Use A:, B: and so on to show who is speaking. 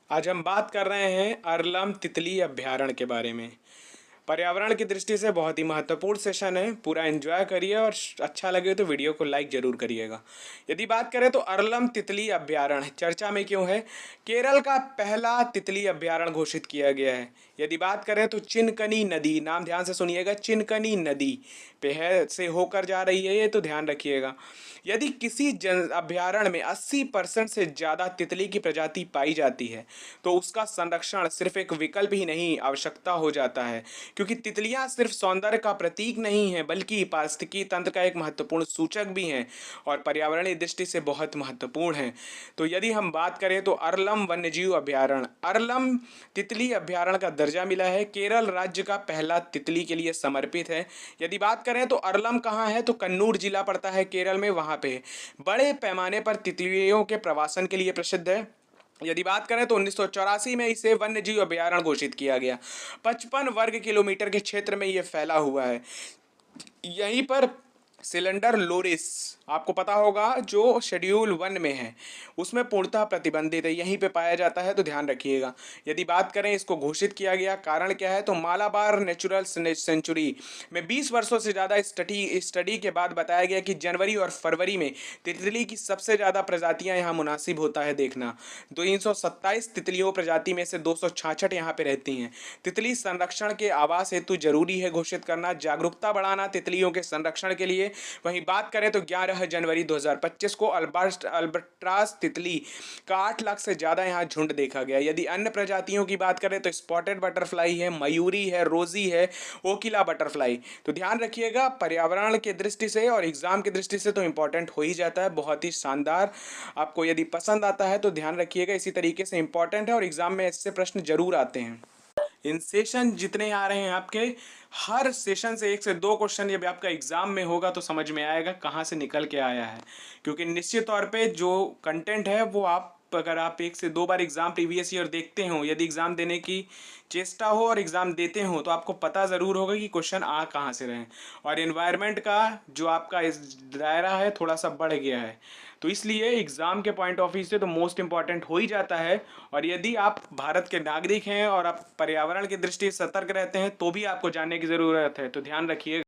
A: आज हम बात कर रहे हैं अरलम तितली अभयारण्य के बारे में। पर्यावरण की दृष्टि से बहुत ही महत्वपूर्ण सेशन है। पूरा एंजॉय करिए और अच्छा लगे तो वीडियो को लाइक जरूर करिएगा। यदि बात करें तो अरलम तितली अभयारण्य चर्चा में क्यों है? केरल का पहला तितली अभयारण्य घोषित किया गया है। यदि बात करें तो चिनकनी नदी, नाम ध्यान से सुनिएगा, चिनकनी नदी पे है से होकर जा रही है ये, तो ध्यान रखिएगा। यदि किसी जन अभयारण्य में 80% से ज़्यादा तितली की प्रजाति पाई जाती है तो उसका संरक्षण सिर्फ एक विकल्प ही नहीं, आवश्यकता हो जाता है। क्योंकि तितलियां सिर्फ सौंदर्य का प्रतीक नहीं है बल्कि पारिस्थितिकी तंत्र का एक महत्वपूर्ण सूचक भी हैं और पर्यावरणीय दृष्टि से बहुत महत्वपूर्ण हैं। तो यदि हम बात करें तो अरलम वन्यजीव अभयारण्य, अरलम तितली अभयारण्य का दर्जा मिला है, केरल राज्य का पहला तितली के लिए समर्पित है। यदि बात करें तो अरलम कहाँ है, तो कन्नूर जिला पड़ता है केरल में, वहाँ पे बड़े पैमाने पर तितलियों के प्रवासन के लिए प्रसिद्ध है। यदि बात करें तो 1984 में इसे वन्यजीव अभयारण्य घोषित किया गया। 55 वर्ग किलोमीटर के क्षेत्र में यह फैला हुआ है। यहीं पर सिलेंडर लोरिस, आपको पता होगा, जो शेड्यूल 1 में है उसमें पूर्णतः प्रतिबंधित है, यहीं पे पाया जाता है, तो ध्यान रखिएगा। यदि बात करें इसको घोषित किया गया कारण क्या है, तो मालाबार नेचुरल सेंचुरी में 20 वर्षों से ज़्यादा स्टडी के बाद बताया गया कि जनवरी और फरवरी में तितली की सबसे ज़्यादा प्रजातियां यहाँ मुनासिब होता है देखना। 327 तितलियों प्रजाति में से 266 यहाँ पे रहती हैं। तितली संरक्षण के आवास हेतु जरूरी है घोषित करना, जागरूकता बढ़ाना तितलियों के संरक्षण के लिए। वहीं बात करें तो 11 जनवरी 2025 को अल्बर्ट्रास तितली का 8 लाख से ज़्यादा यहाँ झुंड देखा गया। यदि अन्य प्रजातियों की बात करें तो स्पॉटेड बटरफ्लाई है, मयूरी है, रोजी है, ओकिला बटरफ्लाई। तो ध्यान रखिएगा, पर्यावरण की दृष्टि से और एग्जाम की दृष्टि से तो इंपॉर्टेंट हो ही जाता है, बहुत ही शानदार। आपको यदि पसंद आता है तो ध्यान रखिएगा, इसी तरीके से इंपॉर्टेंट है और एग्जाम में इससे प्रश्न जरूर आते हैं। इन सेशन जितने आ रहे हैं आपके, हर सेशन से 1 से 2 क्वेश्चन जब आपका एग्जाम में होगा तो समझ में आएगा कहाँ से निकल के आया है। क्योंकि निश्चित तौर पे जो कंटेंट है वो आप, अगर आप 1 से 2 बार एग्जाम प्रीवियस ईयर देखते हो, यदि एग्जाम देने की चेष्टा हो और एग्जाम देते हो, तो आपको पता ज़रूर होगा कि क्वेश्चन आ कहाँ से रहे हैं। और एनवायरनमेंट का जो आपका इस दायरा है थोड़ा सा बढ़ गया है, तो इसलिए एग्ज़ाम के पॉइंट ऑफ व्यू से तो मोस्ट इम्पॉर्टेंट हो ही जाता है। और यदि आप भारत के नागरिक हैं और आप पर्यावरण की दृष्टि से सतर्क रहते हैं तो भी आपको जानने की ज़रूरत है, तो ध्यान रखिए।